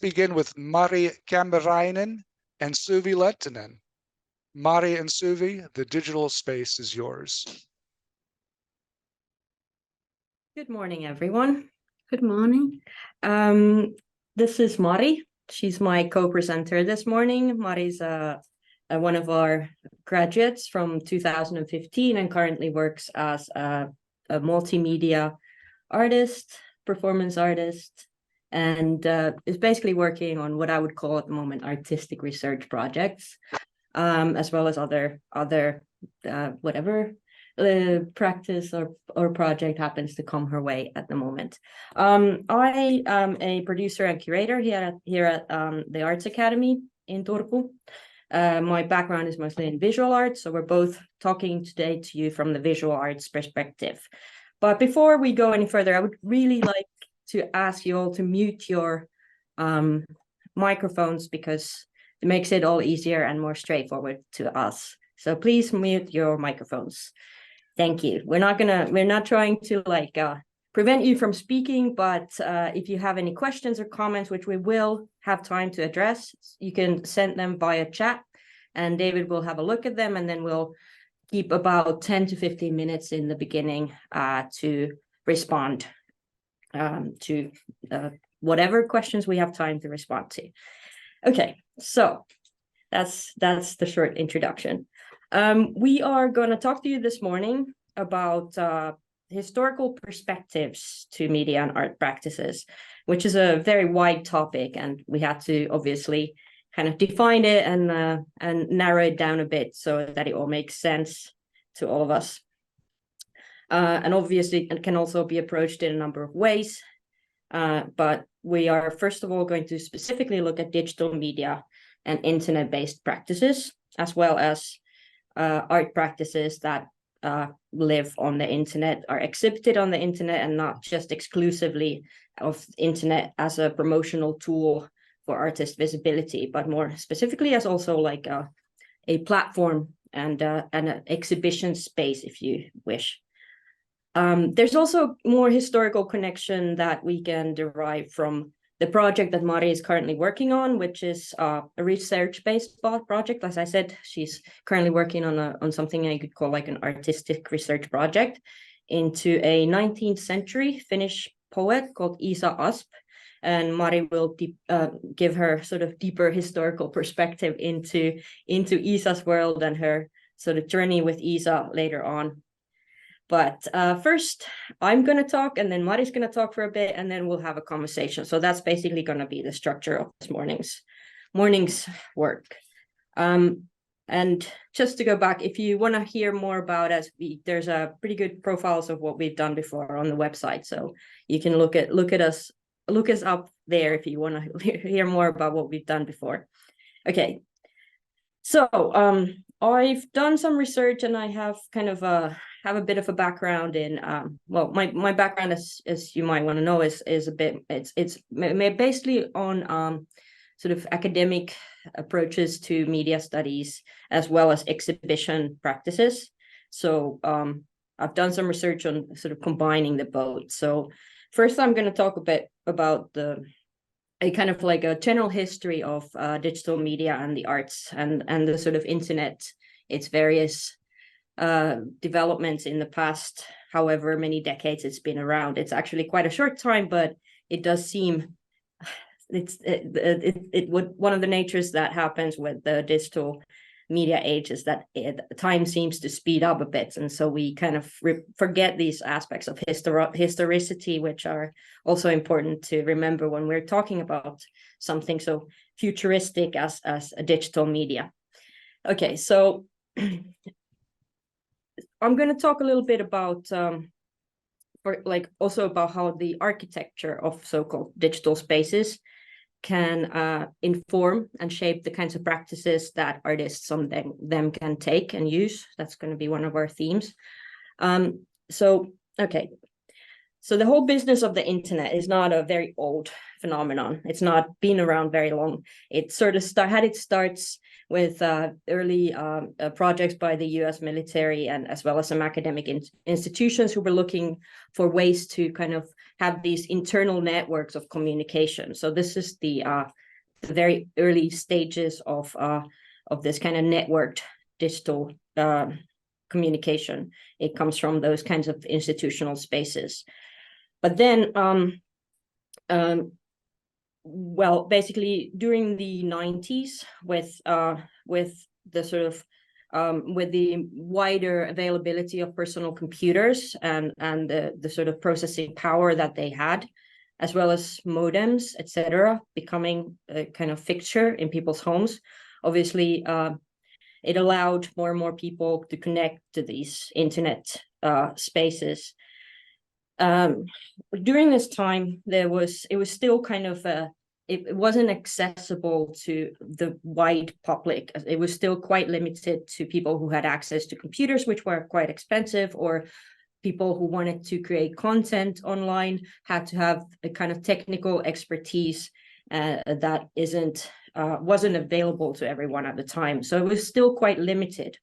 begin with Mari Kambarainen and Suvi Lettinen. Mari and Suvi, the digital space is yours. Good morning, everyone. Good morning. This is Mari. She's my co-presenter this morning. Mari's one of our graduates from 2015 and currently works as a multimedia artist, performance artist, and is basically working on what I would call at the moment artistic research projects, as well as other whatever practice or project happens to come her way at the moment. I am a producer and curator here at the Arts Academy in Turku. My background is mostly in visual arts, so we're both talking today to you from the visual arts perspective. But before we go any further, I would really like to ask you all to mute your microphones because it makes it all easier and more straightforward to us. So please mute your microphones. Thank you. We're not trying to prevent you from speaking, but if you have any questions or comments, which we will have time to address, you can send them via chat and David will have a look at them, and then we'll keep about 10 to 15 minutes in the beginning to respond to whatever questions we have time to respond to. Okay, so that's the short introduction. We are going to talk to you this morning about historical perspectives to media and art practices, which is a very wide topic, and we had to obviously kind of define it and narrow it down a bit so that it all makes sense to all of us. And obviously it can also be approached in a number of ways, but we are first of all going to specifically look at digital media and internet-based practices, as well as art practices that live on the internet, are exhibited on the internet, and not just exclusively of internet as a promotional tool for artist visibility, but more specifically as also like a platform and an exhibition space, if you wish. There's also more historical connection that we can derive from the project that Mari is currently working on, which is a research-based project. As I said, she's currently working on something I could call like an artistic research project into a 19th century Finnish poet called Isa Asp. And Mari will give her sort of deeper historical perspective into Isa's world and her sort of journey with Isa later on. But first, I'm going to talk, and then Mari's going to talk for a bit, and then we'll have a conversation. So that's basically going to be the structure of this morning's work. And just to go back, if you want to hear more about us, there's a pretty good profiles of what we've done before on the website. So you can look us up there if you want to hear more about what we've done before. Okay, so I've done some research, and I have kind of have a bit of a background in well, my background, as you might want to know, is a bit it's basically on sort of academic approaches to media studies as well as exhibition practices. So I've done some research on sort of combining the both. So first, I'm going to talk a bit about a kind of like a general history of digital media and the arts and the sort of internet, its various developments in the past, however many decades it's been around. It's actually quite a short time, but it does seem one of the natures that happens with the digital media age is that time seems to speed up a bit, and so we kind of forget these aspects of historicity, which are also important to remember when we're talking about something so futuristic as a digital media. Okay, so I'm going to talk a little bit about also about how the architecture of so-called digital spaces can inform and shape the kinds of practices that artists on them can take and use. That's going to be one of our themes. So the whole business of the internet is not a very old phenomenon. It's not been around very long. It sort of had its starts with early projects by the US military and as well as some academic institutions who were looking for ways to kind of have these internal networks of communication. So this is the very early stages of this kind of networked digital communication. It comes from those kinds of institutional spaces. But then, well, basically during the 90s, with the sort of with the wider availability of personal computers and the sort of processing power that they had, as well as modems, etc., becoming a kind of fixture in people's homes, obviously it allowed more and more people to connect to these internet spaces. During this time, it was still kind of it wasn't accessible to the wide public. It was still quite limited to people who had access to computers, which were quite expensive, or people who wanted to create content online had to have a kind of technical expertise that wasn't available to everyone at the time. So it was still quite limited.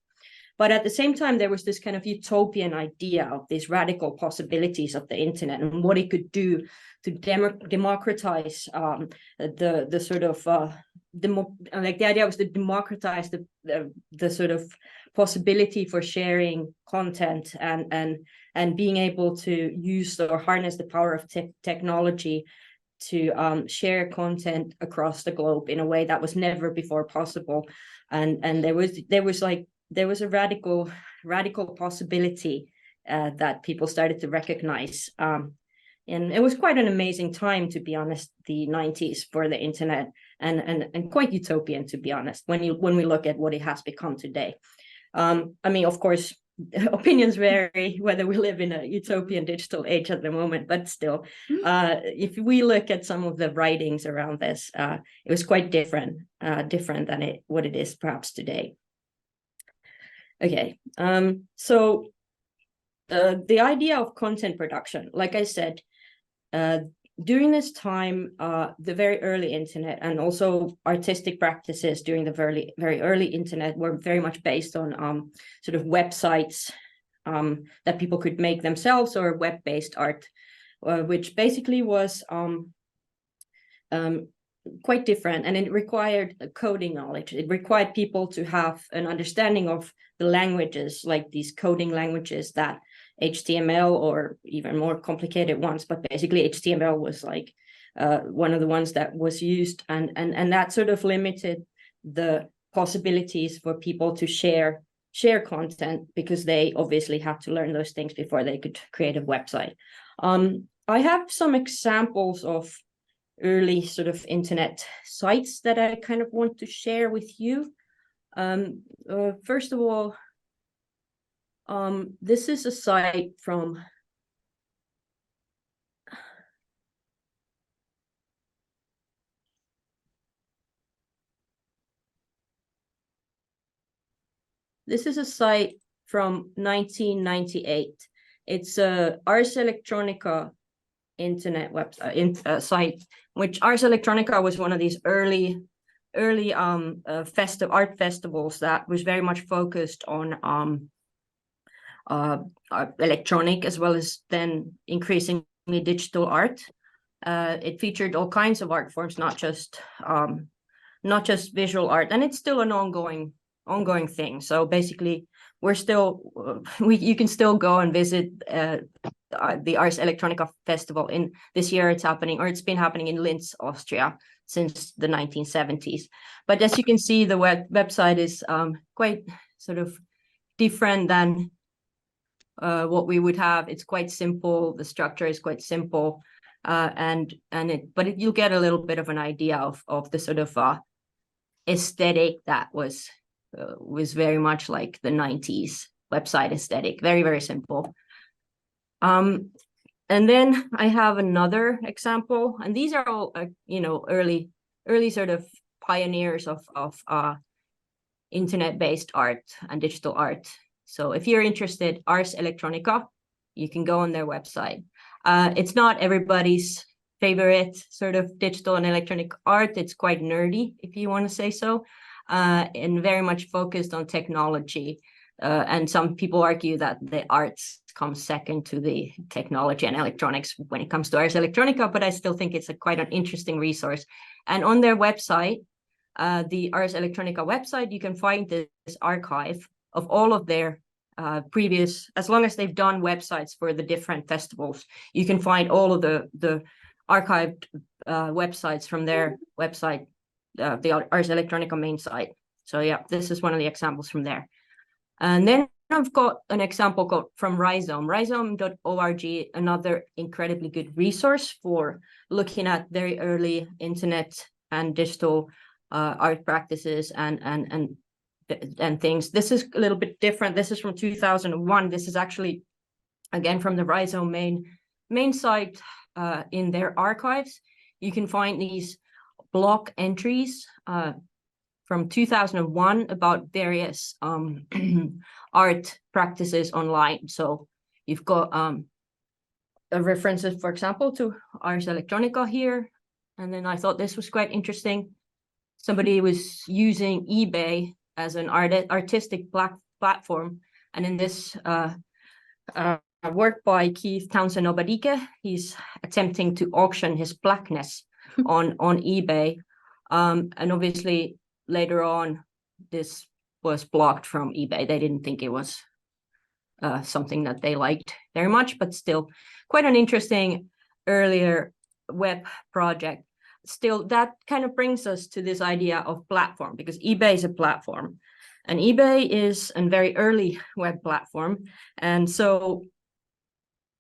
But at the same time, there was this kind of utopian idea of these radical possibilities of the internet and what it could do to democratize the sort of like the idea was to democratize the sort of possibility for sharing content and being able to use or harness the power of technology to share content across the globe in a way that was never before possible. And there was a radical possibility that people started to recognize. And it was quite an amazing time, to be honest, the 90s for the internet, and quite utopian, to be honest, when we look at what it has become today. I mean, of course, opinions vary whether we live in a utopian digital age at the moment, but still, if we look at some of the writings around this, it was quite different than what it is perhaps today. Okay, so the idea of content production, like I said, during this time, the very early internet and also artistic practices during the very early internet were very much based on sort of websites that people could make themselves, or web-based art, which basically was quite different, and it required coding knowledge. It required people to have an understanding of the languages, like these coding languages that HTML, or even more complicated ones, but basically HTML was like one of the ones that was used, and that sort of limited the possibilities for people to share content, because they obviously had to learn those things before they could create a website. I have some examples of early sort of internet sites that I kind of want to share with you. First of all, this is a site from This is a site from 1998. It's a Ars Electronica internet website site, which Ars Electronica was one of these early art festivals that was very much focused on electronic as well as then increasingly digital art. It featured all kinds of art forms, not just visual art, and it's still an ongoing thing. So basically, we're still you can still go and visit the Ars Electronica Festival. In this year, it's happening, or it's been happening in Linz, Austria, since the 1970s. But as you can see, the website is quite sort of different than what we would have. It's quite simple. The structure is quite simple, but you'll get a little bit of an idea of the sort of aesthetic that was very much like the 90s website aesthetic. Very, very simple. And then I have another example, and these are all early sort of pioneers of internet-based art and digital art. So if you're interested, Ars Electronica, you can go on their website. It's not everybody's favorite sort of digital and electronic art. It's quite nerdy, if you want to say so, and very much focused on technology. And some people argue that the arts come second to the technology and electronics when it comes to Ars Electronica, but I still think it's quite an interesting resource. And on their website, the Ars Electronica website, you can find this archive of all of their previous, as long as they've done websites for the different festivals, you can find all of the archived websites from their website, the Ars Electronica main site. So yeah, this is one of the examples from there. And then I've got an example from Rhizome, rhizome.org, another incredibly good resource for looking at very early internet and digital art practices and things. This is a little bit different. This is from 2001. This is actually, again, from the Rhizome main site. In their archives, you can find these blog entries from 2001 about various art practices online. So you've got references, for example, to Ars Electronica here. And then I thought this was quite interesting. Somebody was using eBay as an artistic platform. And in this work by Keith Townsend Obadike, he's attempting to auction his blackness on eBay. And obviously, later on, this was blocked from eBay. They didn't think it was something that they liked very much, but still quite an interesting earlier web project. Still, that kind of brings us to this idea of platform, because eBay is a platform. And eBay is a very early web platform. And so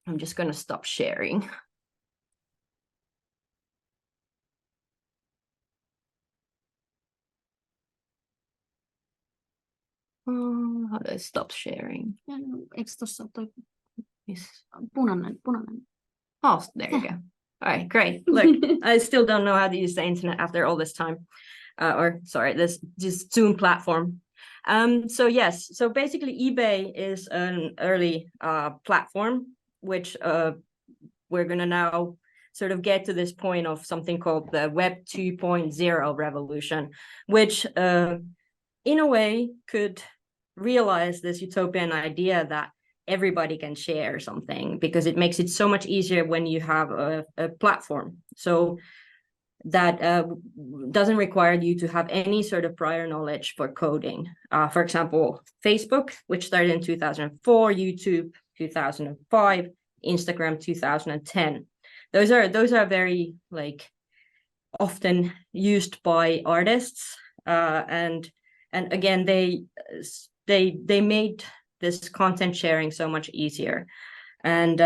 I'm just going to stop sharing. How do I stop sharing? Eikö tuossa toi Yes. punainen? Oh, there you go. All right, great. Look, I still don't know how to use the internet after all this time. This just Zoom platform. So yes, so basically eBay is an early platform, which we're going to now sort of get to this point of something called the Web 2.0 revolution, which in a way could realize this utopian idea that everybody can share something, because it makes it so much easier when you have a platform. So that doesn't require you to have any sort of prior knowledge for coding. For example, Facebook, which started in 2004, YouTube 2005, Instagram 2010. Those are very like often used by artists, and again they made this content sharing so much easier, and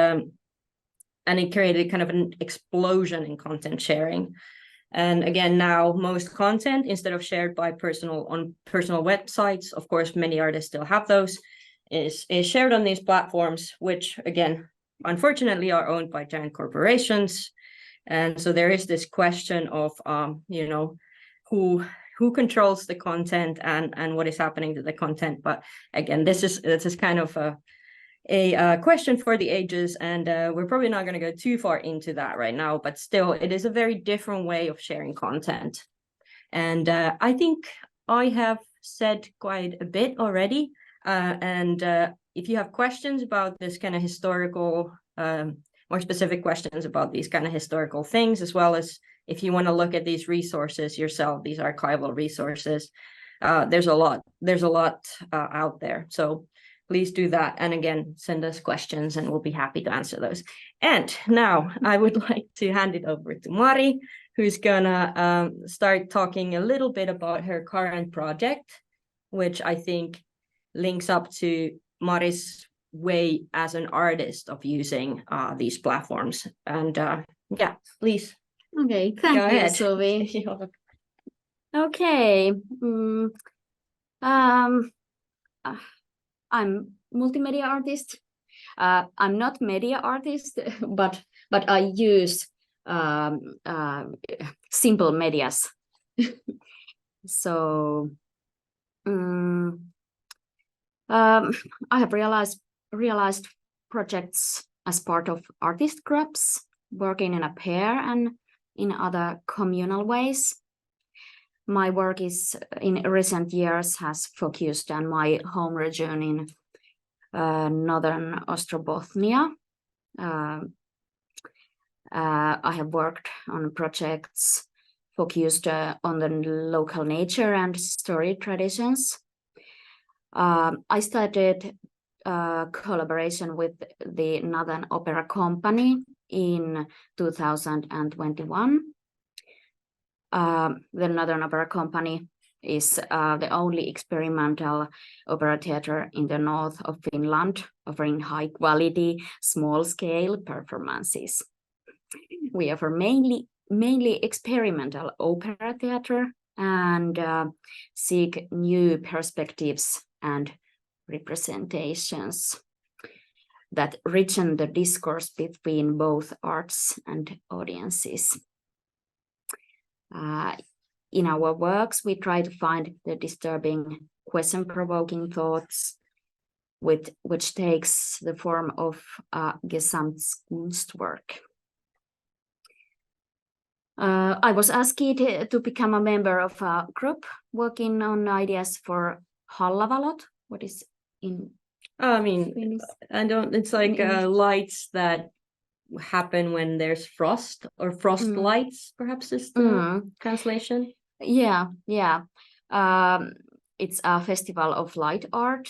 it created kind of an explosion in content sharing. And again, now most content, instead of shared by personal websites, of course many artists still have those, is shared on these platforms, which again unfortunately are owned by giant corporations. And so there is this question of who controls the content and what is happening to the content. But again, this is kind of a question for the ages, and we're probably not going to go too far into that right now, but still it is a very different way of sharing content. And I think I have said quite a bit already, and if you have questions about this kind of historical, more specific questions about these kind of historical things, as well as if you want to look at these resources yourself, these archival resources, there's a lot out there. So please do that. And again, send us questions and we'll be happy to answer those. And now I would like to hand it over to Mari, who's gonna start talking a little bit about her current project, which I think links up to Mari's way as an artist of using these platforms. And yeah, please. Okay, thank you, ahead. Suvi. Okay. I'm multimedia artist. I'm not media artist, but I use simple medias. So I have realized projects as part of artist groups working in a pair and in other communal ways. My work is in recent years has focused on my home region in northern Ostrobothnia. I have worked on projects focused on the local nature and story traditions. I started collaboration with the Northern Opera Company in 2021. The Northern Opera Company is the only experimental opera theater in the north of Finland, offering high quality, small scale performances. We offer mainly experimental opera theater and seek new perspectives and representations that richen the discourse between both arts and audiences. In our works, we try to find the disturbing, question-provoking thoughts which takes the form of Gesamtkunstwerk. I was asked to become a member of a group working on ideas for Hallavalot. What is in? I mean, Finnish? I don't. It's like lights that happen when there's frost, or frost lights, perhaps is the translation. Yeah. It's a festival of light art,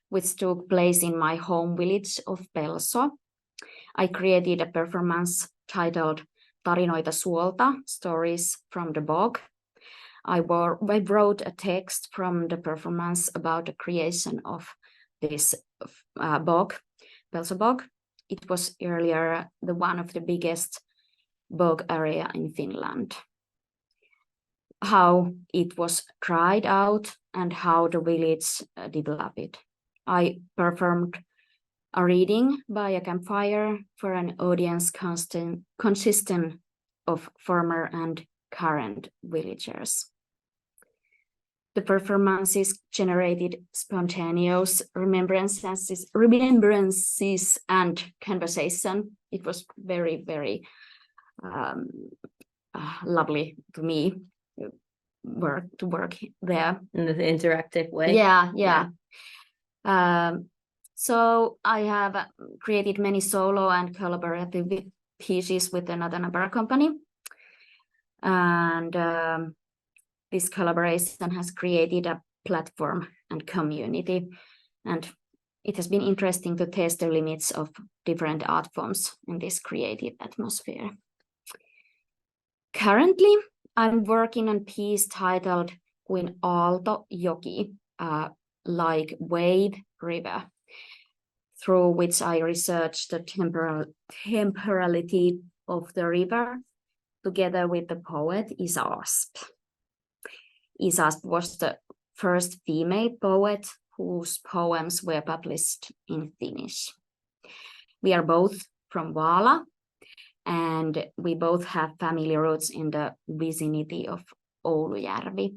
which took place in my home village of Pelso. I created a performance titled Tarinoita suolta, Stories from the Bog. I wrote a text from the performance about the creation of this bog, Pelso bog. It was earlier one of the biggest bog area in Finland. How it was tried out and how the village developed. I performed a reading by a campfire for an audience consisting of former and current villagers. The performances generated spontaneous remembrances and conversation. It was very, very lovely to me to work there In the interactive way. yeah. So I have created many solo and collaborative pieces with another opera company, and this collaboration has created a platform and community, and it has been interesting to test the limits of different art forms in this creative atmosphere. Currently, I'm working on a piece titled Kuin Aalto Joki, like wave river, through which I researched the temporality of the river together with the poet Isa Asp. Isa Asp was the first female poet whose poems were published in Finnish. We are both from Vaala, and we both have family roots in the vicinity of Oulujärvi,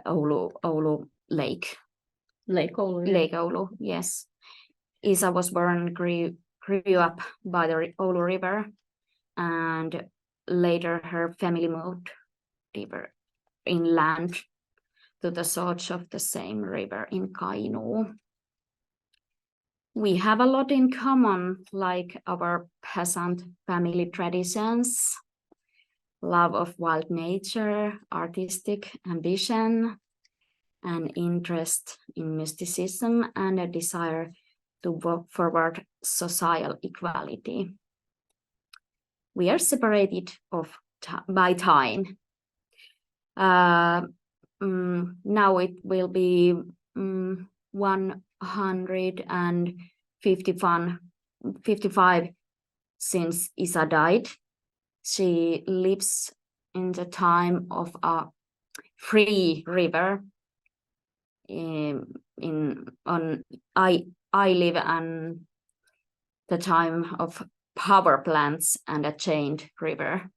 Oulu Lake. Lake Oulu. Yeah. Lake Oulu, yes. Isa was born, grew up by the Oulu River, and later her family moved deeper inland to the source of the same river in Kainuu. We have a lot in common, like our peasant family traditions, love of wild nature, artistic ambition, an interest in mysticism, and a desire to work forward social equality. We are separated by time. Now it will be 155 since Isa died. She lives in the time of a free river. I live on the time of power plants and a chained river.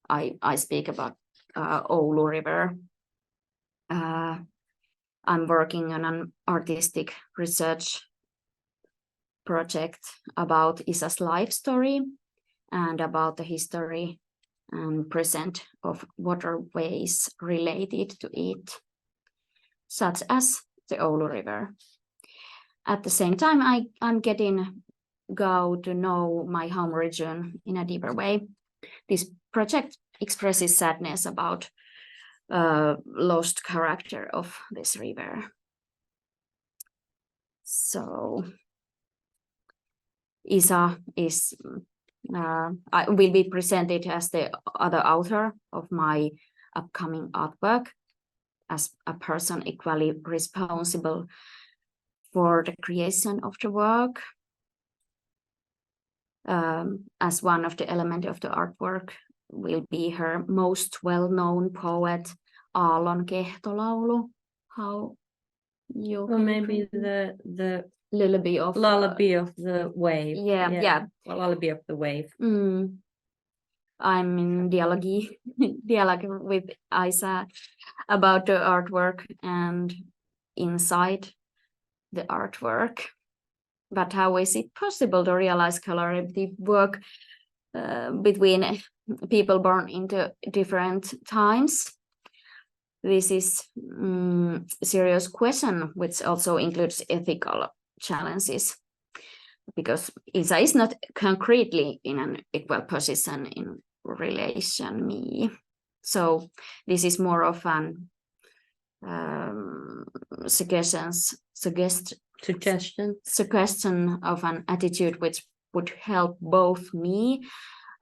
I speak about Oulu River. I'm working on an artistic research project about Isa's life story and about the history and present of waterways related to it, such as the Oulu River. At the same time, I'm getting to know my home region in a deeper way. This project expresses sadness about lost character of this river. So Isa will be presented as the other author of my upcoming artwork, as a person equally responsible for the creation of the work. As one of the elements of the artwork will be her most well-known poet, Aallon Kehtolaulu. How you Or maybe the lullaby of the wave. Yeah. Well, lullaby of the wave. I'm in dialogue with Isa about the artwork and inside the artwork. But how is it possible to realize collaborative work between people born into different times? This is a serious question, which also includes ethical challenges, because Isa is not concretely in an equal position in relation me. So this is more of an suggestion of an attitude which would help both me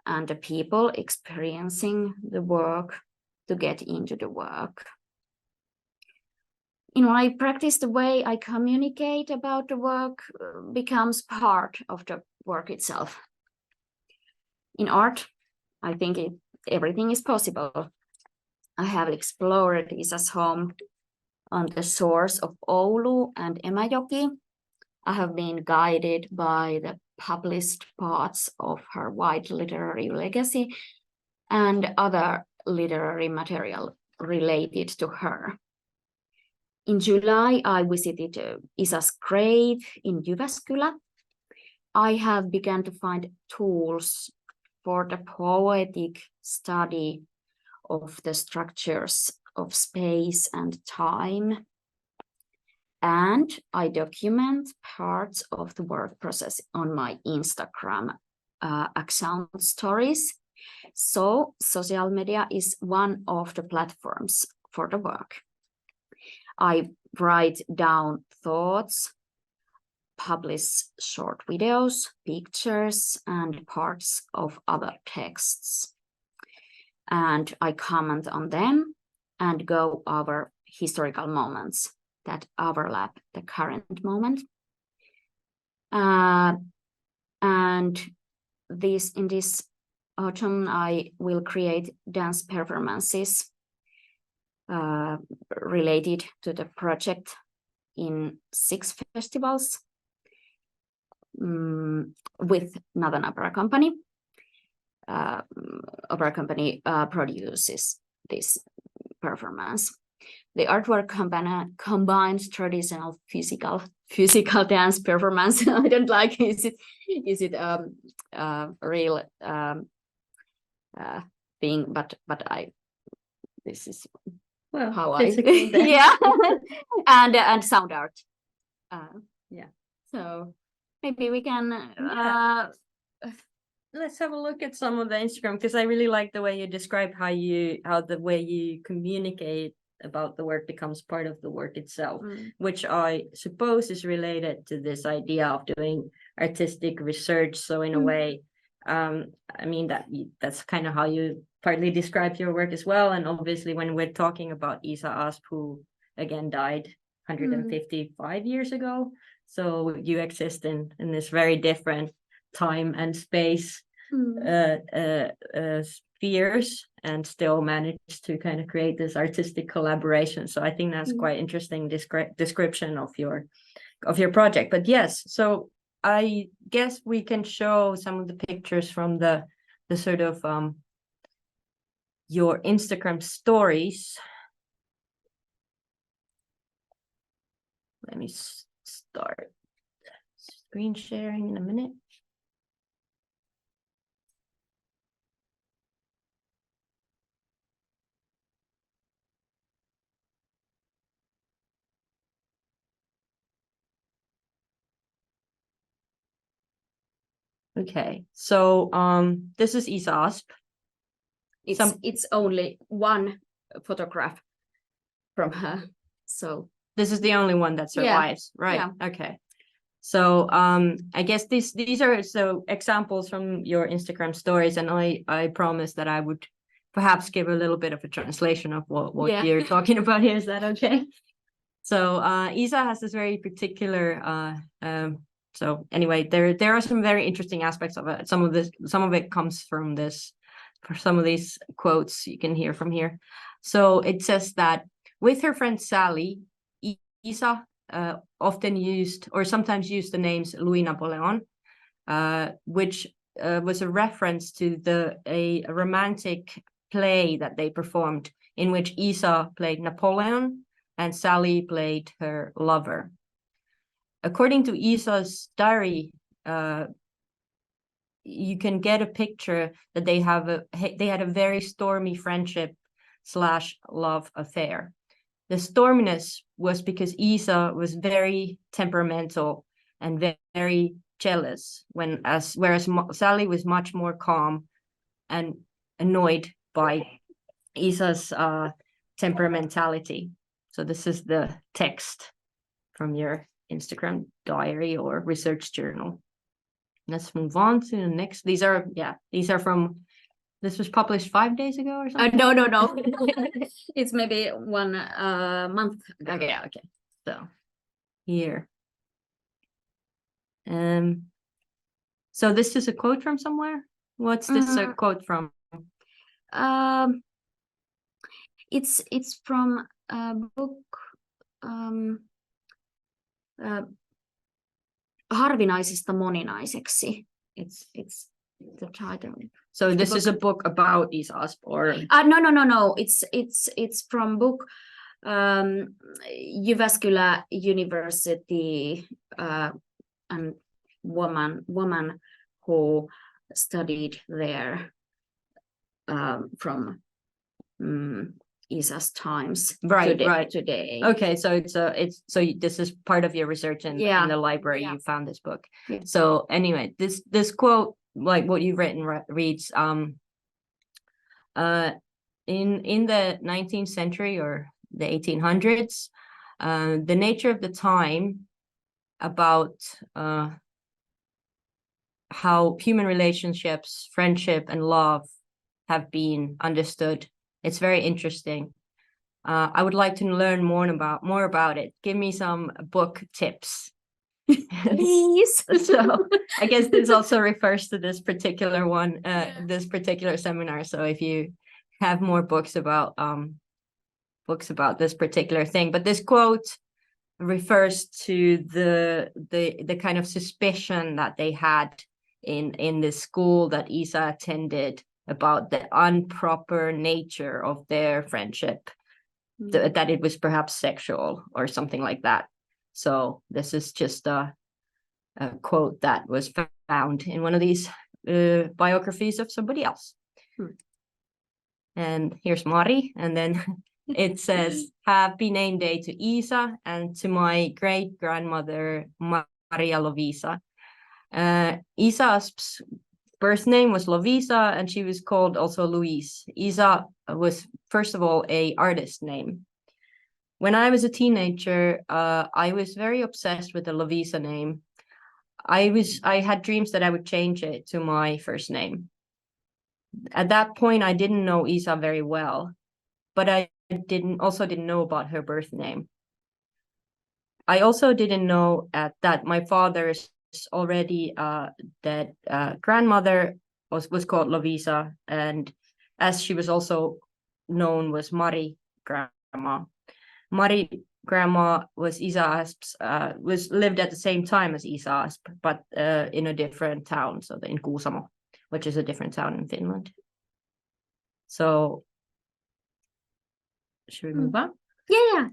and the people experiencing the work to get into the work. In my practice, the way I communicate about the work becomes part of the work itself. In art, I think everything is possible. I have explored Isa's home on the shores of Oulu and Emajoki. I have been guided by the published parts of her wide literary legacy and other literary material related to her. In July, I visited Isa's grave in Jyväskylä. I have begun to find tools for the poetic study of the structures of space and time. And I document parts of the work process on my Instagram account stories. So social media is one of the platforms for the work. I write down thoughts, publish short videos, pictures, and parts of other texts. And I comment on them and go over historical moments that overlap the current moment. And in this autumn, I will create dance performances related to the project in 6 festivals with Northern Opera Company. Opera Company produces this performance. The artwork combines traditional physical dance performance. I don't like, is it a real thing, but this is how I yeah and sound art. Yeah, so maybe we can let's have a look at some of the Instagram, because I really like the way you describe how the way you communicate about the work becomes part of the work itself, which I suppose is related to this idea of doing artistic research. So in a way, I mean, that's kind of how you partly describe your work as well. And obviously when we're talking about Isa Asp, who again died 155 years ago, so you exist in this very different time and space spheres, and still manage to kind of create this artistic collaboration. So I think that's quite interesting description of your project. But yes, so I guess we can show some of the pictures from the sort of your Instagram stories. Let me start screen sharing in a minute. Okay, so this is Isa Asp. It's only one photograph from her, so this is the only one that survives, right? Yeah. Okay. So I guess these are so examples from your Instagram stories, and I promised that I would perhaps give a little bit of a translation of what Yeah. you're talking about here. Is that okay? So Isa has this very particular so anyway, there are some very interesting aspects of it. Some of it comes from this, for some of these quotes you can hear from here. So it says that with her friend Sally, Isa often used or sometimes used the names Louis Napoleon, which was a reference to a romantic play that they performed in which Isa played Napoleon and Sally played her lover. According to Isa's diary, you can get a picture that they had a very stormy friendship / love affair. The storminess was because Isa was very temperamental and very jealous, whereas Sally was much more calm and annoyed by Isa's temperamentality. So this is the text from your Instagram diary or research journal. Let's move on to the next. These are from, this was published 5 days ago or something? no. It's maybe 1 month ago. Okay. So here. So this is a quote from somewhere? What's this a quote from? It's from a book, Harvinaisesta moninaiseksi. It's the title. So this is a book about Isa Asp, or no. It's from book Jyväskylä University, and woman who studied there from Isa's times today. Okay, so this is part of your research in the library. You found this book. Yeah. So anyway, this quote, like what you've written, reads in the 19th century or the 1800s, the nature of the time about how human relationships, friendship, and love have been understood. It's very interesting. I would like to learn more about it. Give me some book tips. Please. So I guess this also refers to this particular one, this particular seminar. So if you have more books about this particular thing, but this quote refers to the kind of suspicion that they had in the school that Isa attended about the improper nature of their friendship, that it was perhaps sexual or something like that. So this is just a quote that was found in one of these biographies of somebody else. And here's Mari, and then it says, "Happy name day to Isa and to my great grandmother Maria Lovisa." Isa Asp's birth name was Lovisa, and she was called also Louise. Isa was, first of all, a artist name. When I was a teenager, I was very obsessed with the Lovisa name. I had dreams that I would change it to my first name. At that point, I didn't know Isa very well, but I also didn't know about her birth name. I also didn't know that my father's already dead grandmother was called Lovisa, and as she was also known was Mari grandma. Mari grandma was Isa Asp's, lived at the same time as Isa Asp, but in a different town, so in Kuusamo, which is a different town in Finland. So should we move on? Yeah.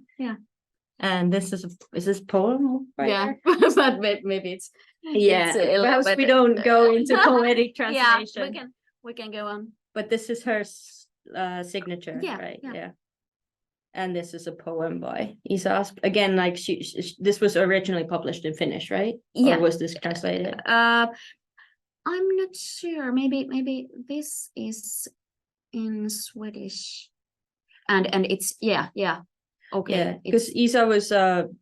And this is this poem right Yeah, there? but maybe it's Yeah, it's a little perhaps we bit- don't go into poetic Yeah, translation. we can go on. But this is her signature, Yeah, right? yeah. And this is a poem by Isa. Again, like this was originally published in Finnish, right? Yeah. Or was this translated? I'm not sure. Maybe this is in Swedish, and it's yeah. Okay, Yeah, because Isa was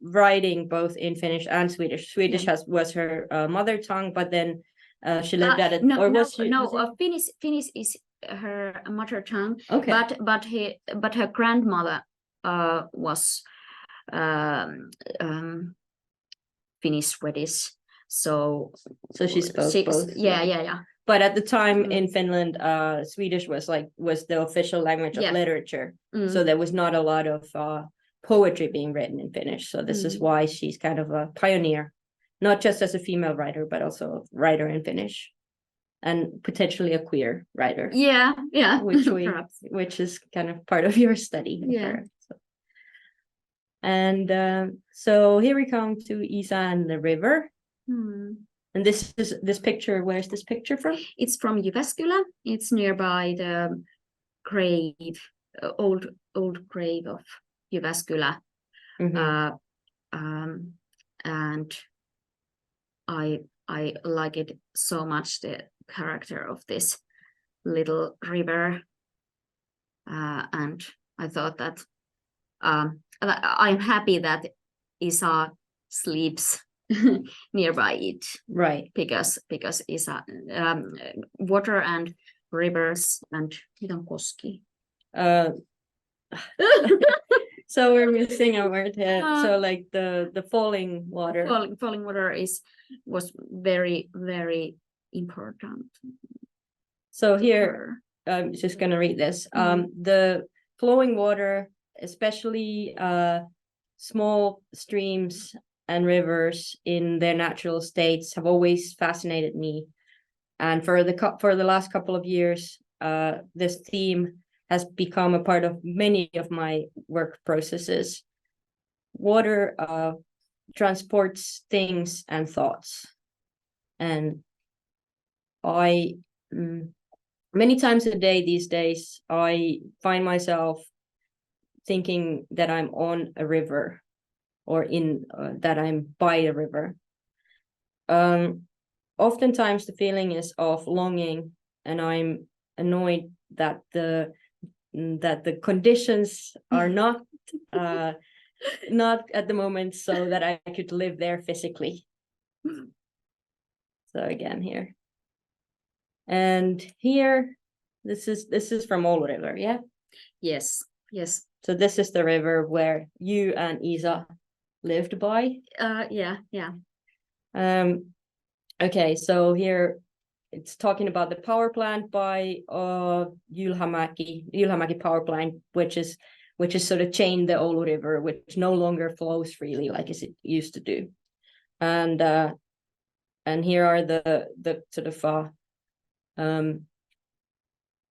writing both in Finnish and Swedish. Swedish was her mother tongue, but then she lived at it. Was it? Finnish is her mother tongue. Okay. But her grandmother was Finnish Swedish. So she spoke both. Yeah. But at the time in Finland, Swedish was the official language of literature. So there was not a lot of poetry being written in Finnish. So this is why she's kind of a pioneer, not just as a female writer, but also a writer in Finnish, and potentially a queer writer. Yeah, which is kind of part of your study. Yeah. And so here we come to Isa and the river. And this picture, where's this picture from? It's from Jyväskylä. It's nearby the grave, old grave of Jyväskylä. And I like it so much, the character of this little river. And I thought that I'm happy that Isa sleeps nearby it, right? Because Isa water and rivers and koski. So we're missing a word here. So like the falling water. Falling water was very, very important. So here I'm just gonna read this. The flowing water, especially small streams and rivers in their natural states, have always fascinated me. And for the last couple of years, this theme has become a part of many of my work processes. Water transports things and thoughts. And many times a day these days, I find myself thinking that I'm on a river, or that I'm by a river. Oftentimes the feeling is of longing, and I'm annoyed that the conditions are not at the moment so that I could live there physically. So again here. And here, this is from Oulu River, yeah? Yes. So this is the river where you and Isa lived by? Yeah. Okay, so here it's talking about the power plant by Ylhämäki power plant, which is sort of chained the Oulu River, which no longer flows freely like as it used to do. And here are the sort of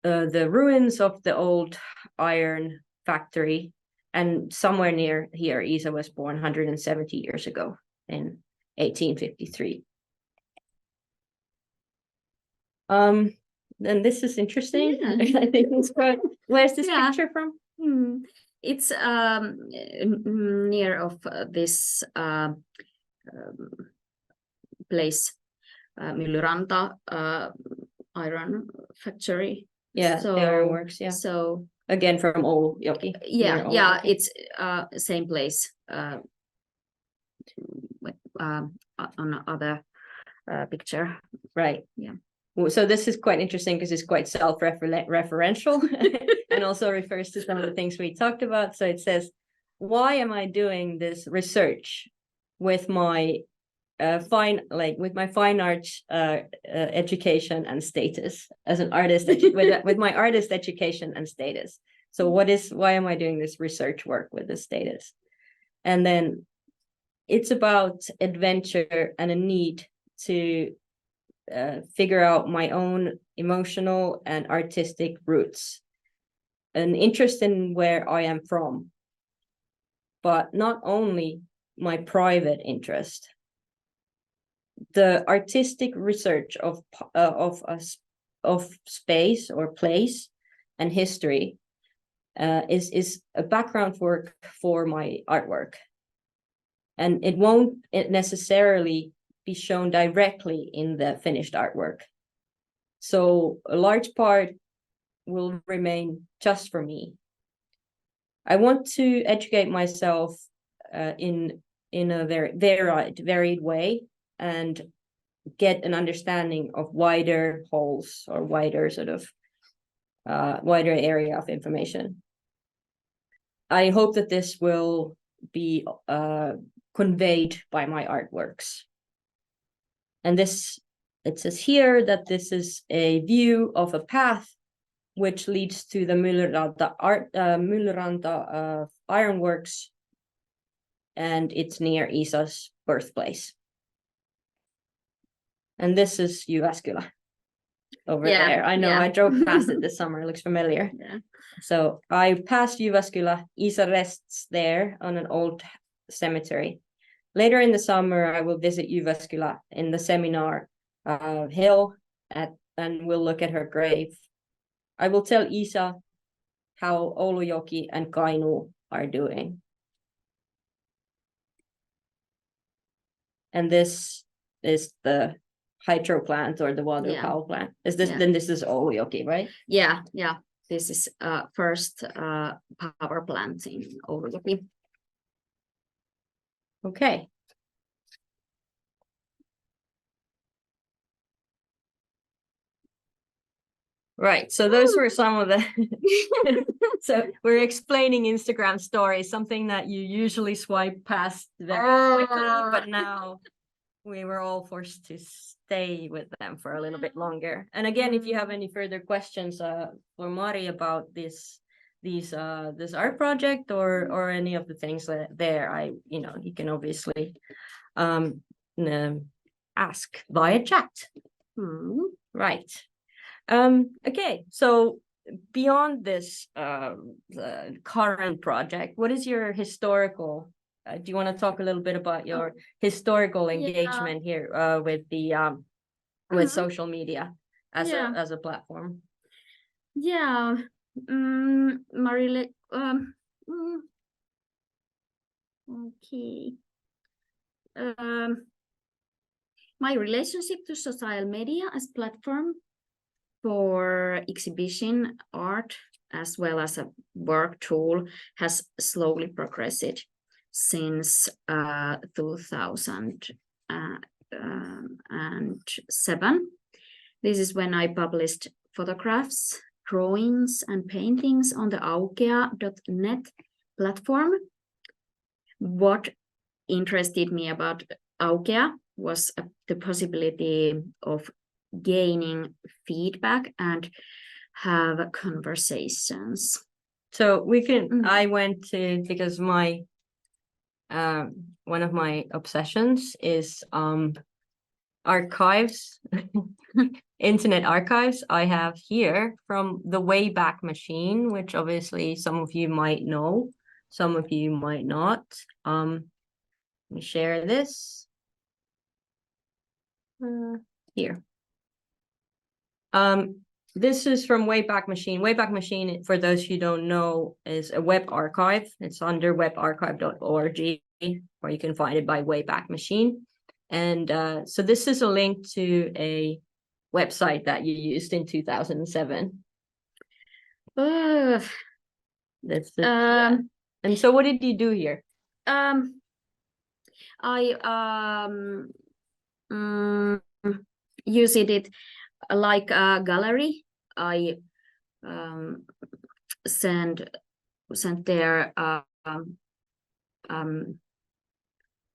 the ruins of the old iron factory, and somewhere near here Isa was born 170 years ago in 1853. Then this is interesting. Yeah. I think it's good. Where's this picture from? It's near of this place, Myllyranta iron factory. Yeah, so the ironworks. Yeah. So again from Oulujoki. Yeah, it's same place. On other picture. Right. Yeah. So this is quite interesting because it's quite self-referential and also refers to some of the things we talked about. So it says, why am I doing this research with my fine arts education and status as an artist with my artist education and status? So why am I doing this research work with this status? And then it's about adventure and a need to figure out my own emotional and artistic roots, an interest in where I am from. but not only my private interest. The artistic research of space or place and history is a background work for my artwork, and it won't necessarily be shown directly in the finished artwork. So a large part will remain just for me. I want to educate myself in a very varied way and get an understanding of wider wholes or wider sort of wider area of information. I hope that this will be conveyed by my artworks. And it says here that this is a view of a path which leads to the Myllyrantaa Ironworks, and it's near Isa's birthplace. And this is Jyväskylä over there. I know, I drove past it this summer. It looks familiar. Yeah. So I passed Jyväskylä. Isa rests there on an old cemetery. Later in the summer, I will visit Jyväskylä in the seminar hill and we'll look at her grave. I will tell Isa how Oulujoki and Kainuu are doing. And this is the hydro plant or the water power plant. Is this then this is Oulujoki, right? Yeah. This is first power plant in Oulujoki. Okay. Right, so those were some of the so we're explaining Instagram stories, something that you usually swipe past very quickly, but now we were all forced to stay with them for a little bit longer. And again, if you have any further questions for Mari about this art project or any of the things there, you can obviously ask via chat. Right. Okay, so beyond this current project, what is your historical? Do you want to talk a little bit about your historical engagement here with the with social media as a platform? Yeah, okay. My relationship to social media as platform for exhibition art as well as a work tool has slowly progressed since 2007. This is when I published photographs, drawings, and paintings on the aukea.net platform. What interested me about Aukea was the possibility of gaining feedback and have conversations. So we can I went to, because my one of my obsessions is archives, internet archives. I have here from the Wayback Machine, which obviously some of you might know, some of you might not. Let me share this here. This is from Wayback Machine. Wayback Machine, for those who don't know, is a web archive. It's under webarchive.org, or you can find it by Wayback Machine. And so this is a link to a website that you used in 2007. And so what did you do here? I used it like a gallery. I sent there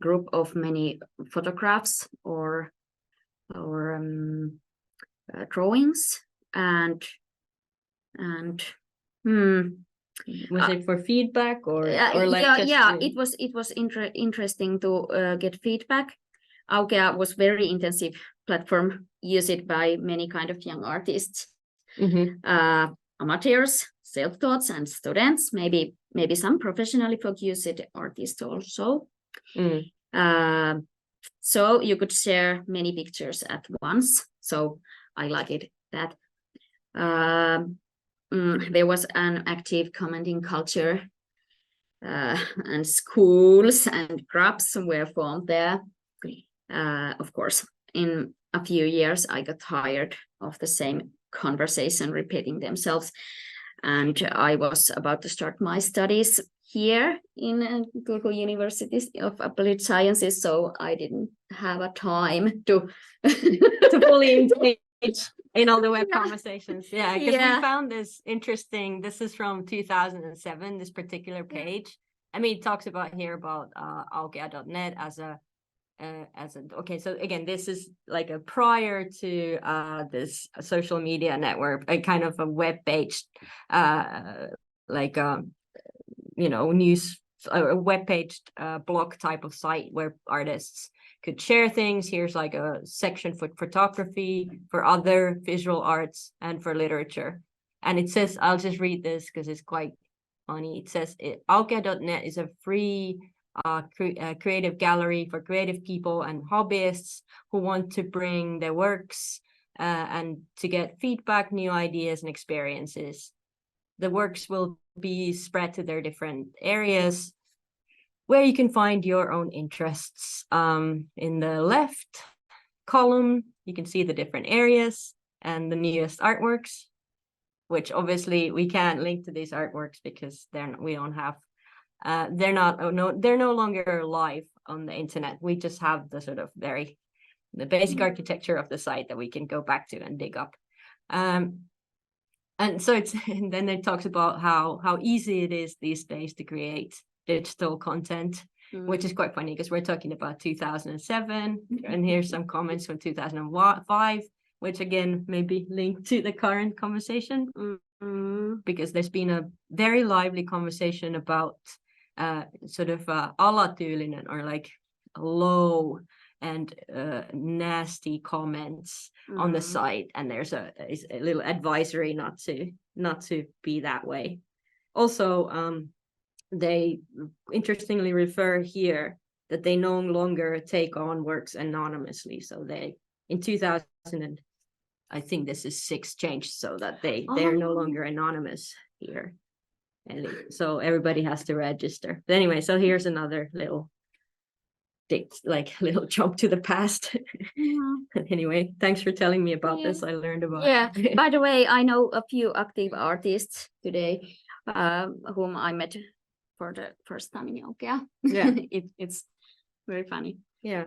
group of many photographs or drawings and was it for feedback or like it was interesting to get feedback. Aukea was very intensive platform used by many kind of young artists, amateurs, self-taught and students, maybe some professionally focused artists also. So you could share many pictures at once. So I like it that there was an active commenting culture, and schools and clubs were formed there. Of course, in a few years, I got tired of the same conversation repeating themselves. And I was about to start my studies here in Turku University of Applied Sciences, so I didn't have a time to To fully engage in all the web conversations. Yeah, because Yeah. we found this interesting. This is from 2007, this particular page. I mean, it talks about here about alkea.net as a okay, so again, this is like a prior to this social media network, a kind of a web-based like news, a web-based blog type of site where artists could share things. Here's like a section for photography, for other visual arts, and for literature. And it says, I'll just read this because it's quite funny. It says, alkea.net is a free creative gallery for creative people and hobbyists who want to bring their works and to get feedback, new ideas, and experiences. The works will be spread to their different areas where you can find your own interests. In the left column, you can see the different areas and the newest artworks, which obviously we can't link to these artworks because they're no longer live on the internet. We just have the sort of the basic architecture of the site that we can go back to and dig up. And so and then it talks about how easy it is these days to create digital content, which is quite funny because we're talking about 2007, and here's some comments from 2005, which again maybe linked to the current conversation, because there's been a very lively conversation about sort of alatyylinen, or like low and nasty comments on the site, and there's a little advisory not to be that way. Also, they interestingly refer here that they no longer take on works anonymously. So they, in 2000, and I think this is 6 changed so that they're no longer anonymous here. And so everybody has to register. But anyway, so here's another little jump to the past. Anyway, thanks for telling me about this. I learned about it. By the way, I know a few active artists today whom I met for the first time in Alkea. Yeah. It's very funny. Yeah.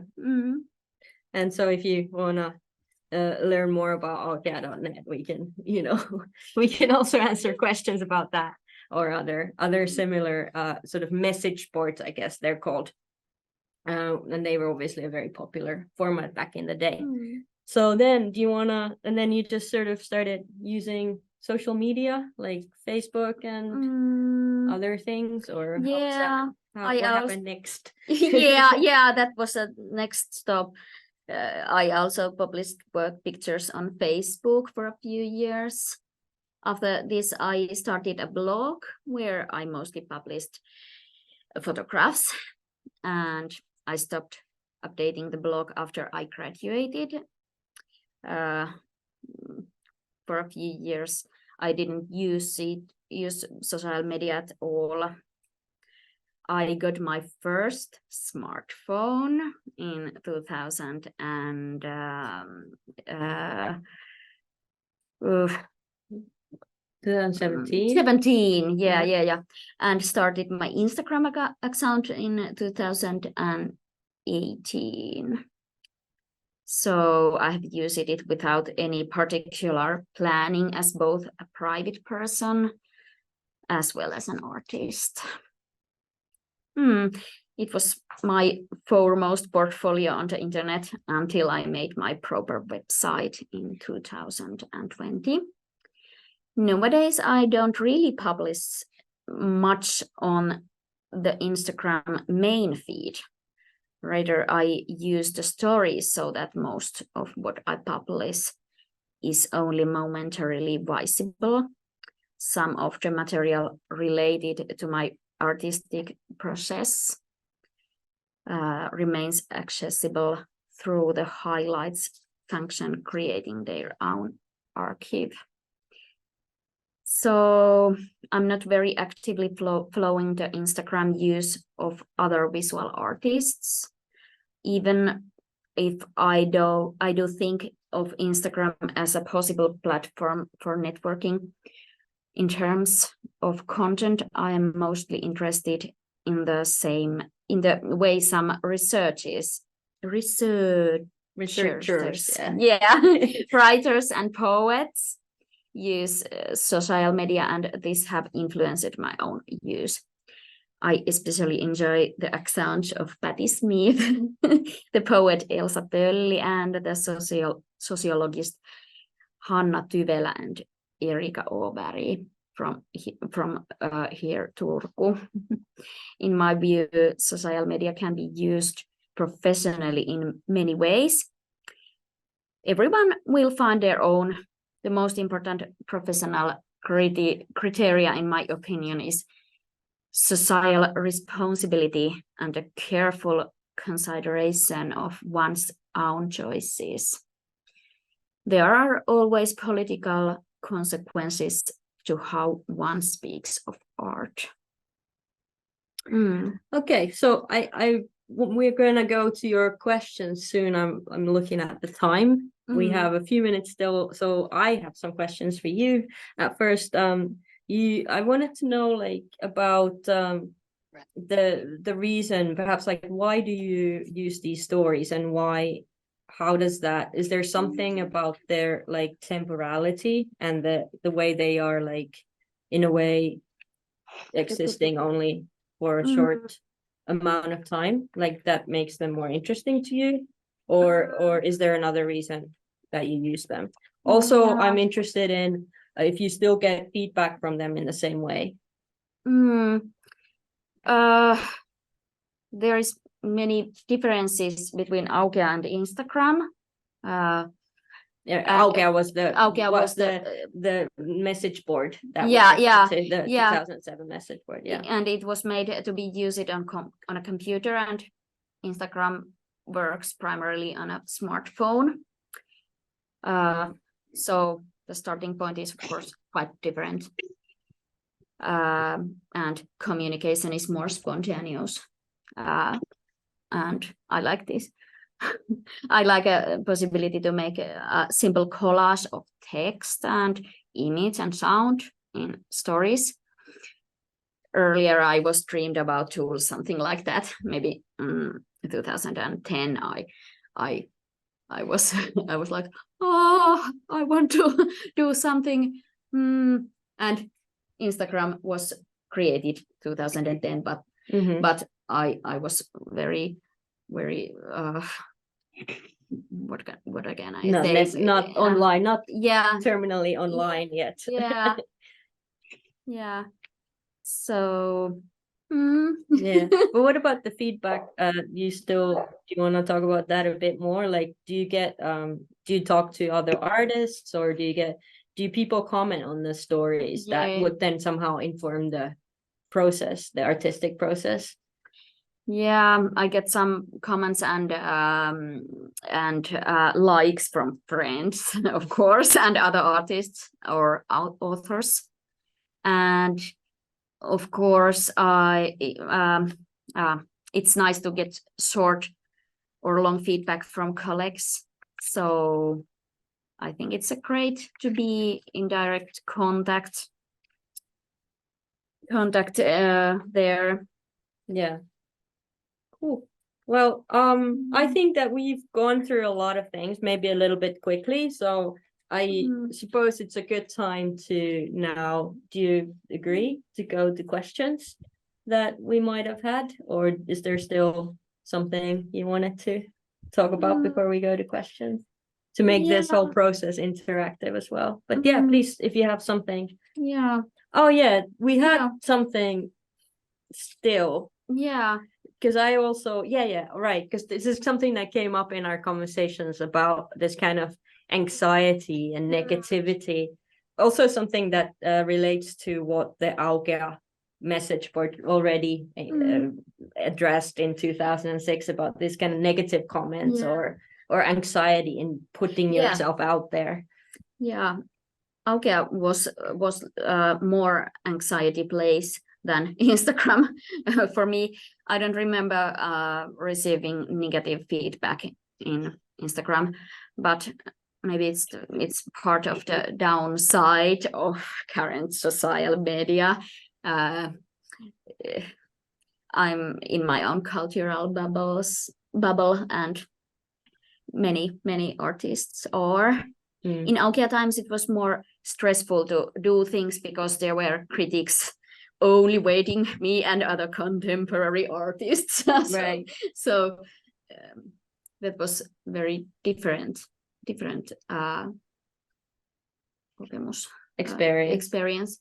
And so if you wanna learn more about alkea.net, we can also answer questions about that, or other similar sort of message boards, I guess they're called. And they were obviously a very popular format back in the day. So then and then you just sort of started using social media like Facebook and other things, or what happened next? yeah, that was a next stop. I also published work pictures on Facebook for a few years. After this, I started a blog where I mostly published photographs, and I stopped updating the blog after I graduated. For a few years, I didn't use social media at all. I got my first smartphone in 2017, yeah, and started my Instagram account in 2018. So I have used it without any particular planning, as both a private person as well as an artist. It was my foremost portfolio on the internet until I made my proper website in 2020. Nowadays, I don't really publish much on the Instagram main feed. Rather, I use the stories so that most of what I publish is only momentarily visible. some of the material related to my artistic process remains accessible through the highlights function, creating their own archive. So I'm not very actively following the Instagram use of other visual artists, even if I do think of Instagram as a possible platform for networking. In terms of content, I am mostly interested in the way some researchers, yeah, writers and poets use social media, and this have influenced my own use. I especially enjoy the account of Patti Smith, the poet Elsa Pölli, and the sociologist Hanna Tyvelä and Erika Åberg from here, Turku. In my view, social media can be used professionally in many ways. Everyone will find their own. The most important professional criteria, in my opinion, is societal responsibility and a careful consideration of one's own choices. There are always political consequences to how one speaks of art. Okay, so we're gonna go to your questions soon. I'm looking at the time. We have a few minutes still, so I have some questions for you. At first, I wanted to know like about the reason, perhaps like why do you use these stories, and why? How does that? Is there something about their like temporality and the way they are like in a way existing only for a short amount of time, like that makes them more interesting to you, or is there another reason that you use them? Also, I'm interested in if you still get feedback from them in the same way. There is many differences between Aukea and Instagram. Aukea was the message board that the 2007 message board, and it was made to be used on a computer, and Instagram works primarily on a smartphone. So the starting point is of course quite different, and communication is more spontaneous, and I like this. I like a possibility to make a simple collage of text and image and sound in stories. Earlier, I was dreamed about tools, something like that. Maybe 2010, I was like, oh, I want to do something. And Instagram was created 2010, but I was very what again I say? Not online, not terminally online yet. So but what about the feedback? Do you want to talk about that a bit more? Like, do you talk to other artists, or do people comment on the stories that would then somehow inform the process, the artistic process? I get some comments and likes from friends, of course, and other artists or authors, and of course it's nice to get short or long feedback from colleagues. So I think it's great to be in direct contact there. Cool. Well, I think that we've gone through a lot of things, maybe a little bit quickly. So I suppose it's a good time to now, do you agree to go to questions that we might have had? Or is there still something you wanted to talk about before we go to questions? To make this whole process interactive as well. But please, if you have something. Oh yeah, we had something still. Because I also, right. Because this is something that came up in our conversations about this kind of anxiety and negativity also something that relates to what the Aukea message board already addressed in 2006 about this kind of negative comments or anxiety in putting yourself out there. Yeah, Aukea was more anxiety place than Instagram. For me, I don't remember receiving negative feedback in Instagram, but maybe it's part of the downside of current social media. I'm in my own cultural bubble, and many artists are. In Aukea times, it was more stressful to do things because there were critics only waiting me and other contemporary artists. Right. So that was very different experience.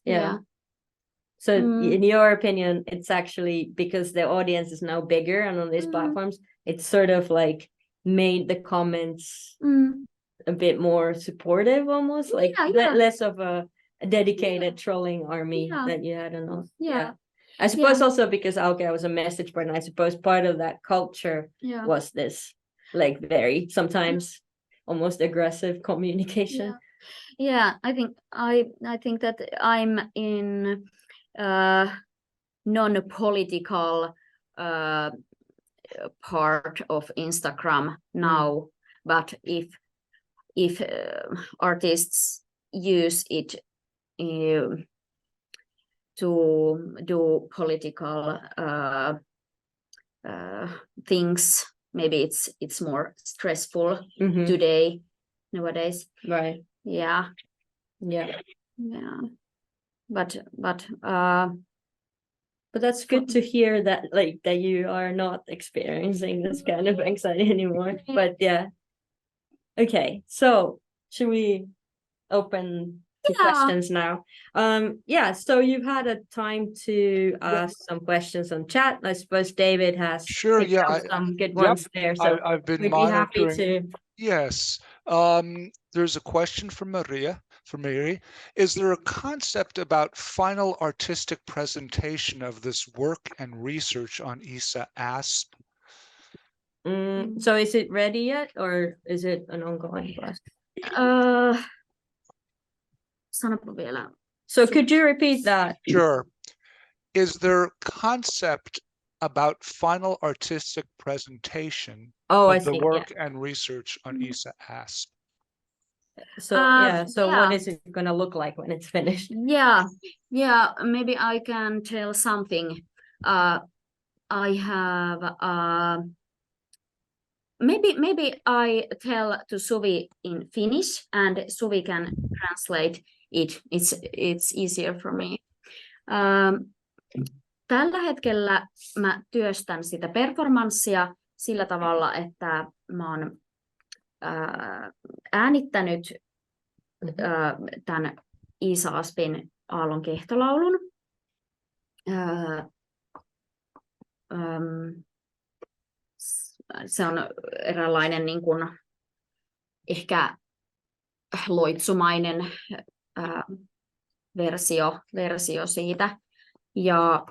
Yeah. So in your opinion, it's actually because the audience is now bigger and on these platforms, it's sort of like made the comments a bit more supportive, almost like less of a dedicated trolling army that you had on those. I suppose also because Aukea was a message board, and I suppose part of that culture was this like very sometimes almost aggressive communication. I think that I'm in non-political part of Instagram now, but if artists use it to do political things, maybe it's more stressful nowadays. Right. Yeah. But that's good to hear that that you are not experiencing this kind of anxiety anymore. But okay, so should we open to questions now? So you've had a time to ask some questions on chat. I suppose David has some good ones there. So I've been we'd monitoring. Be happy to. Yes. There's a question from Mary. Is there a concept about final artistic presentation of this work and research on ISA ASP? So is it ready yet, or is it an ongoing process? So could you repeat that? Sure. Is there concept about final artistic presentation of the work and research on ISA ASP? So what is it going to look like when it's finished? Maybe I can tell something. I have maybe I tell to Suvi in Finnish and Suvi can translate it. It's easier for me. Tällä hetkellä mä työstän sitä performanssia sillä tavalla, että mä oon äänittänyt tämän Iisa Aspin Aallon kehtolaulun. Se on eräänlainen niin kuin ehkä loitsumainen versio siitä. Ja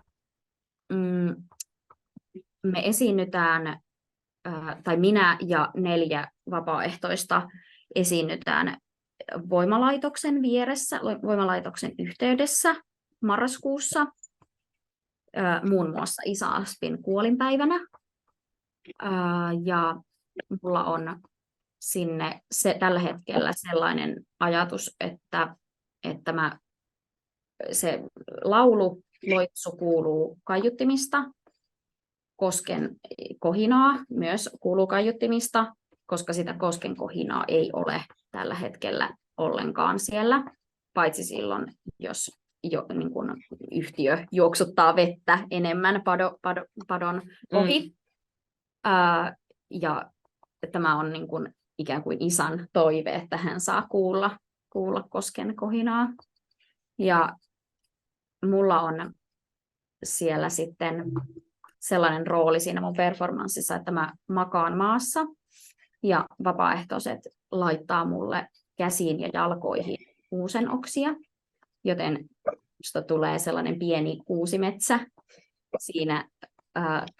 me esiinnytään, tai minä ja 4 vapaaehtoista esiinnytään voimalaitoksen vieressä, voimalaitoksen yhteydessä marraskuussa, muun muassa Iisa Aspin kuolinpäivänä. Ja mulla on sinne tällä hetkellä sellainen ajatus, että se laulu Loitsu kuuluu kaiuttimista, Kosken kohinaa myös kuuluu kaiuttimista, koska sitä Kosken kohinaa ei ole tällä hetkellä ollenkaan siellä, paitsi silloin, jos niin kun yhtiö juoksuttaa vettä enemmän padon ohi. Ja tämä on niin kuin ikään kuin isän toive, että hän saa kuulla Kosken kohinaa. Ja mulla on siellä sitten sellainen rooli siinä mun performanssissa, että mä makaan maassa ja vapaaehtoiset laittaa mulle käsiin ja jalkoihin kuusenoksia, joten musta tulee sellainen pieni kuusimetsä. Siinä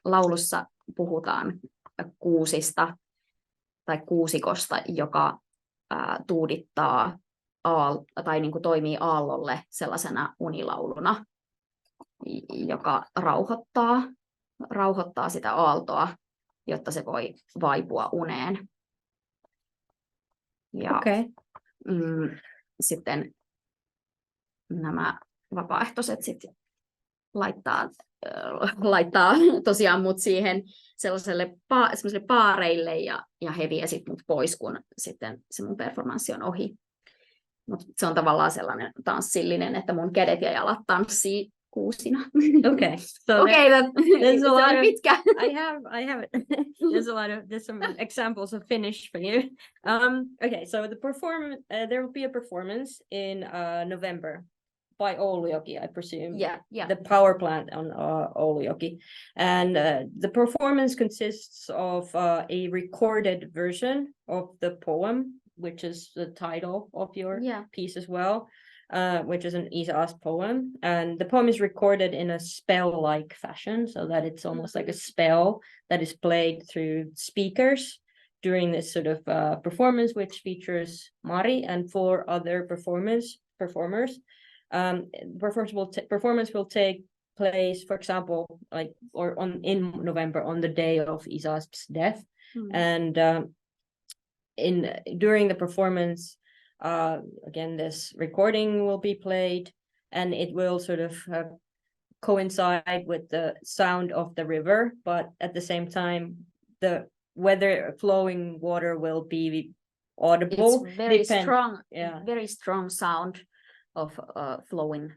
laulussa puhutaan kuusista tai kuusikosta, joka tuudittaa tai niin kuin toimii aallolle sellaisena unilauluna, joka rauhoittaa sitä aaltoa, jotta se voi vaipua uneen. Ja sitten nämä vapaaehtoiset sitten laittaa tosiaan mut siihen sellaiselle paareille ja he vie sit mut pois, kun sitten se mun performanssi on ohi. Mut se on tavallaan sellainen tanssillinen, että mun kädet ja jalat tanssii kuusina. Okay. So There's a lot of pitkä. I have there's some examples of Finnish for you. Okay, so the performance there will be a performance in November by Oulujoki, I presume. Yeah. The power plant on Oulujoki. And the performance consists of a recorded version of the poem, which is the title of your piece as well, which is an Isa's poem. And the poem is recorded in a spell-like fashion, so that it's almost like a spell that is played through speakers during this sort of performance, which features Mari and 4 other performers. Performance will take place, for example, in November on the day of Isa's death, and during the performance, again, this recording will be played, and it will sort of coincide with the sound of the river, but at the same time, whether flowing water will be audible. It's very strong, very strong sound of flowing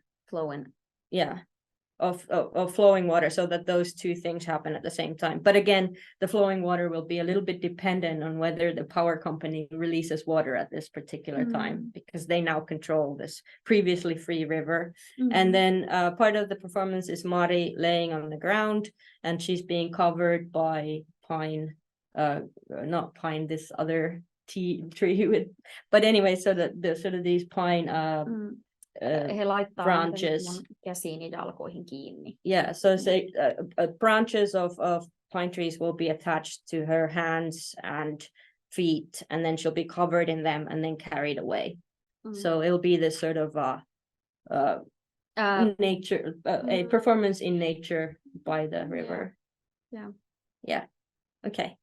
of flowing water, so that those 2 things happen at the same time. But again, the flowing water will be a little bit dependent on whether the power company releases water at this particular time, because they now control this previously free river. And then part of the performance is Mari laying on the ground, and she's being covered by pine, not pine, this other tree with, but anyway, so that the sort of these pine he laittaa branches mun käsiin ja jalkoihin kiinni. Yeah, so say branches of pine trees will be attached to her hands and feet, and then she'll be covered in them and then carried away. So it'll be this sort of nature, a performance in nature by the river. Yeah. Okay.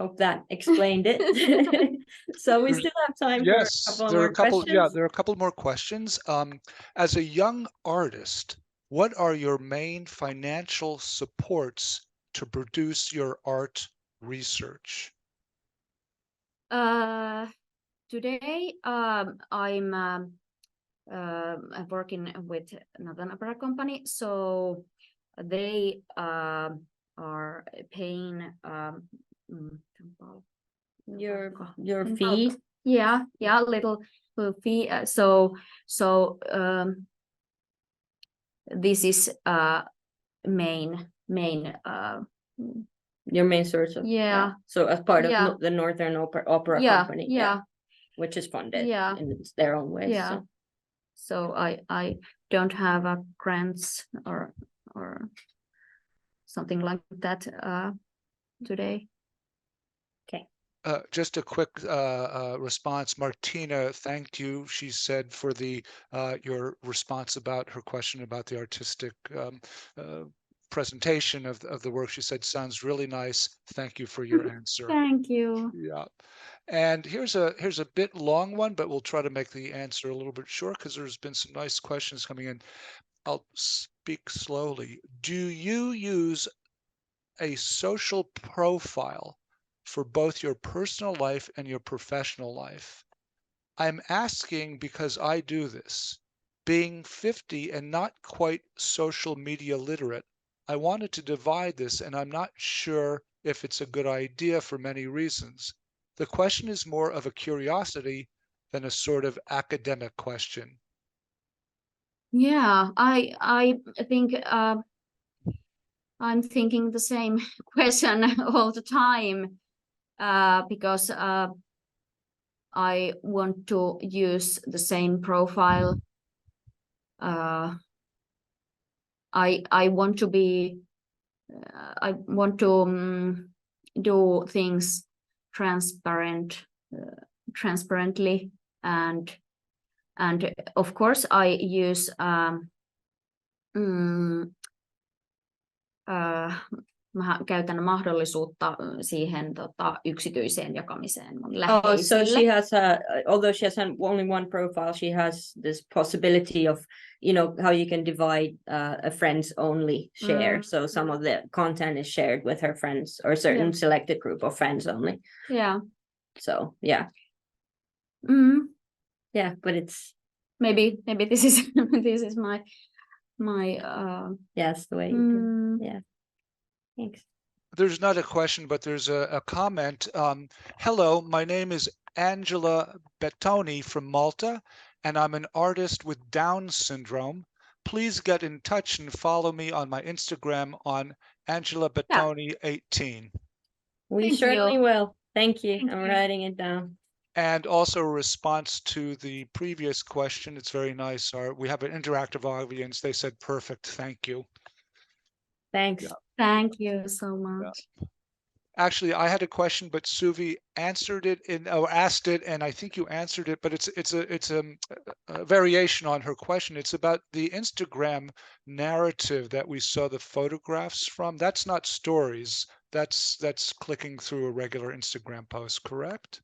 Hope that explained it. So we still have time for a couple more questions. Yeah, there are a couple more questions. As a young artist, what are your main financial supports to produce your art research? Today, I'm working with another opera company, so they are paying your fee. Yeah, little fee. So this is main your main source of so as part of the Northern Opera Company, which is funded in their own way. So I don't have grants or something like that today. Just a quick response. Martina, thank you. She said for your response about her question about the artistic presentation of the work. She said, sounds really nice. Thank you for your answer. Thank you. Yeah. And here's a bit long one, but we'll try to make the answer a little bit short because there's been some nice questions coming in. I'll speak slowly. Do you use a social profile for both your personal life and your professional life? I'm asking because I do this. Being 50 and not quite social media literate, I wanted to divide this, and I'm not sure if it's a good idea for many reasons. The question is more of a curiosity than a sort of academic question. Yeah, I think I'm thinking the same question all the time, because I want to use the same profile. I want to be. I want to do things transparently, and of course I use mä käytän mahdollisuutta siihen yksityiseen jakamiseen mun läheisille. So she has although she has only one profile, she has this possibility of, you know, how you can divide a friends only share. So some of the content is shared with her friends or a certain selected group of friends only. Yeah. So yeah. Yeah, but it's maybe this is this is my yes, the way you can, yeah. Thanks. There's not a question, but there's a comment. Hello, my name is Angela Bettoni from Malta, and I'm an artist with Down syndrome. Please get in touch and follow me on my Instagram on Angela Bettoni 18. We certainly will. Thank you. Thank I'm you. writing it down. And also a response to the previous question. It's very nice. We have an interactive audience. They said perfect. Thank you. Thanks. Yeah. Thank you so much. Yeah. Actually, I had a question, but Suvi answered it asked it, and I think you answered it. But it's a variation on her question. It's about the Instagram narrative that we saw the photographs from. That's not stories. That's clicking through a regular Instagram post, correct?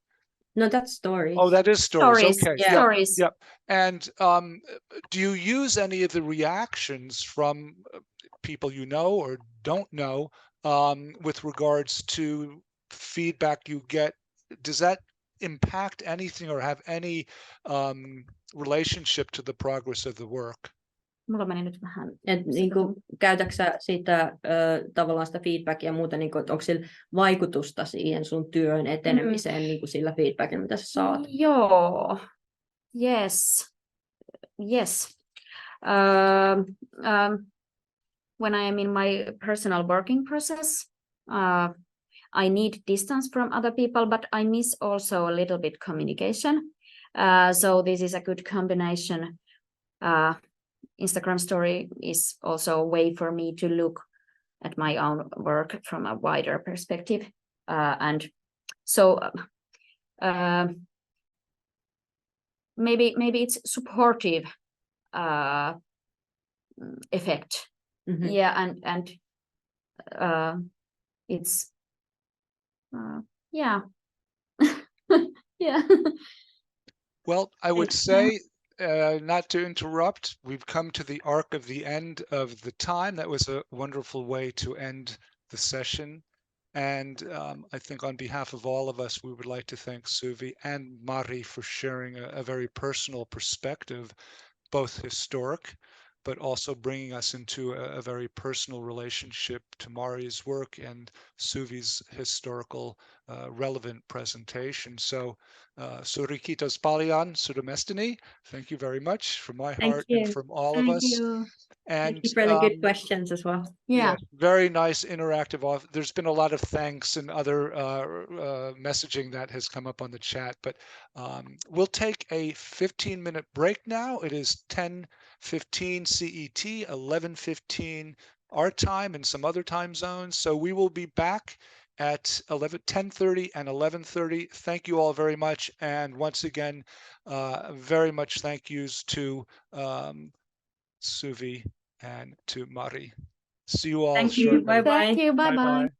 No, that's stories. Oh, that is stories. Okay. Yeah. Stories. Yep. And do you use any of the reactions from people you know or don't know with regards to feedback you get? Does that impact anything or have any relationship to the progress of the work? Mulla meni nyt vähän. Et niinku, käytätkö sä siitä tavallaan sitä feedbackia ja muuta, niinku, onko sillä vaikutusta siihen sun työn etenemiseen niinku sillä feedbackilla, mitä sä saat? Joo. Yes. When I am in my personal working process, I need distance from other people, but I miss also a little bit communication. So this is a good combination. Instagram story is also a way for me to look at my own work from a wider perspective. And so maybe it's supportive effect. Mm-hmm. Yeah, and it's yeah. Yeah. Well, I would say, not to interrupt, we've come to the arc of the end of the time. That was a wonderful way to end the session. And I think on behalf of all of us, we would like to thank Suvi and Mari for sharing a very personal perspective, both historic, but also bringing us into a very personal relationship to Mari's work and Suvi's historical relevant presentation. So Suri kiitos paljon sydämestäni. Thank you very much from my heart and from all of us. You. And Thank you for the good questions as well. Yeah. yes, very nice interactive. There's been a lot of thanks and other messaging that has come up on the chat, but we'll take a 15-minute break now. It is 10:15 CET, 11:15 our time and some other time zones. So we will be back at 10:30 and 11:30. Thank you all very much. And once again, very much thank yous to Suvi and to Mari. See you all Thank you. shortly. Bye-bye. Thank you. Bye-bye.